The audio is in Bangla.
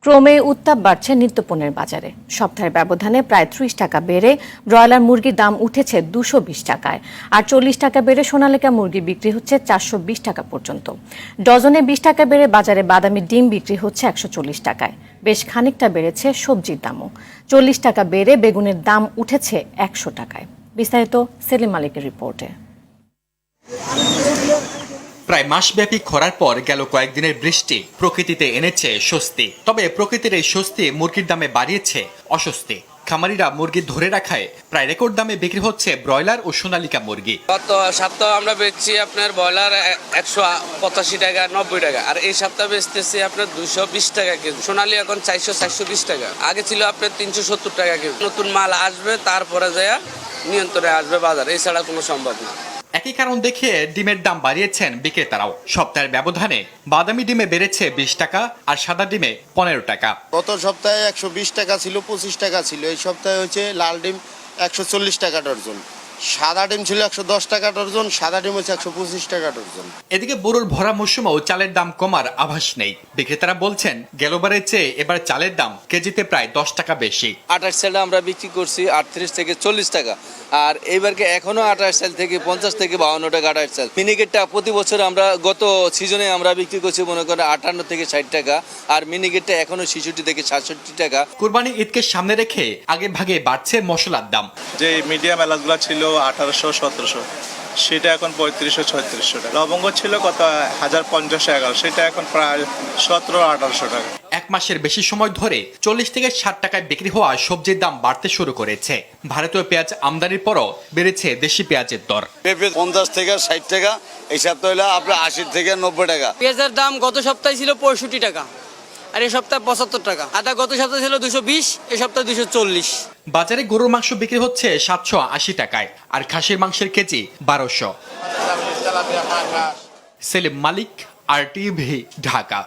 ক্রমে উত্তাপ বাড়ছে নিত্যপণ্যের বাজারে। সপ্তাহের ব্যবধানে প্রায় ৩০ টাকা বেড়ে ব্রয়লার মুরগির দাম উঠেছে ২২০ টাকায়, আর ৪০ টাকা বেড়ে সোনালিকা মুরগি বিক্রি হচ্ছে ৪২০ টাকা পর্যন্ত। ডজনে ২০ টাকা বেড়ে বাজারে বাদামি ডিম বিক্রি হচ্ছে ১৪০ টাকায়। বেশ খানিকটা বেড়েছে সবজির দামও। ৪০ টাকা বেড়ে বেগুনের দাম উঠেছে ১০০ টাকায়। বিস্তারিত সেলিম মালিকের রিপোর্টে। প্রায় মাসব্যাপী খরার পর গেল কয়েকদিনের বৃষ্টি প্রকৃতিতে এনেছে স্বস্তি। তবে প্রকৃতির এই স্বস্তি মুরগির দামে বাড়িয়েছে অস্বস্তি। খামারিরা মুরগি ধরে রাখায় প্রায় রেকর্ড দামে বিক্রি হচ্ছে ব্রয়লার ও সোনালিকা মুরগি। গত সপ্তাহে আমরা বেচছি আপনার ব্রয়লার ১৮৫ টাকা ৯০ টাকা, আর এই সপ্তাহে বেচতেছি আপনার ২২০ টাকা কেজি। সোনালী এখন ৪২০ টাকা, আগে ছিল আপনার ৩৭০ টাকা কেজি। নতুন মাল আসবে তারপরে যায় নিয়ন্ত্রণে আসবে বাজার, এছাড়া কোনো সম্ভব না। একই কারণ দেখিয়ে ডিমের দাম বাড়িয়েছেন বিক্রেতারাও। সপ্তাহের ব্যবধানে বাদামি ডিমে বেড়েছে ২০ টাকা আর সাদা ডিমে ১৫ টাকা। গত সপ্তাহে ১২০ টাকা ছিল, ২৫ টাকা ছিল। এই সপ্তাহে হচ্ছে লাল ডিম ১৪০ টাকা ডজন, সাদা ডিম ছিল ১১০ টাকা ডজন, সাদা ডিম হচ্ছে ১২৫ টাকা ডজন। এদিকে বোরোর ভরা মৌসুমেও চালের দাম কমার আভাস নেই। বিক্রেতারা বলছেন গেলবারের চেয়ে এবার চালের দাম কেজিতে প্রায় ১০ টাকা বেশি। ২৮ সালে আমরা বিক্রি করছি ৩৮ থেকে ৪০ টাকা, আর এইবারকে এখনো ২৮ সাল থেকে ৫০ থেকে ৫২ টাকা ২৮ সাল। মিনিকেটটা প্রতি বছর আমরা গত সিজনে আমরা বিক্রি করছি মনে করেন ৫৮ থেকে ৬০ টাকা, আর মিনিকেটটা এখনো ৬৬ থেকে ৬৭ টাকা। কুরবানি ঈদকে সামনে রেখে আগে ভাগে বাড়ছে মশলার দাম। যে মিডিয়াম এলাচগুলো ছিল ১৮০০-১৭০০, সেটা এখন ৩৫০০-৩৬০০ টাকা। লবঙ্গ ছিল কত ১০৫০-১১, সেটা এখন প্রায় ১৭০০-১৮০০ টাকা। এক মাসের বেশি সময় ধরে ৪০ থেকে ৬০ টাকায় বিক্রি হওয়া সবজির দাম বাড়তে শুরু করেছে। ভারতীয় পেঁয়াজ আমদানির পরও বেড়েছে দেশি পেঁয়াজের দর। পেঁপে ৫০ থেকে ৬০ টাকা, এই সপ্তাহে হলো আপনার ৮০ থেকে ৯০ টাকা। পেঁয়াজের দাম গত সপ্তাহে ছিল ৬৫ টাকা, আর এই সপ্তাহে ৭৫ টাকা। আদা গত সপ্তাহে ছিল ২২০, এই সপ্তাহে ২৪০। বাজারে গরুর মাংস বিক্রি হচ্ছে ৭৮০ টাকায়, আর খাসির মাংসের কেজি ১২০০। সেলিম মালিক, RTV, ঢাকা।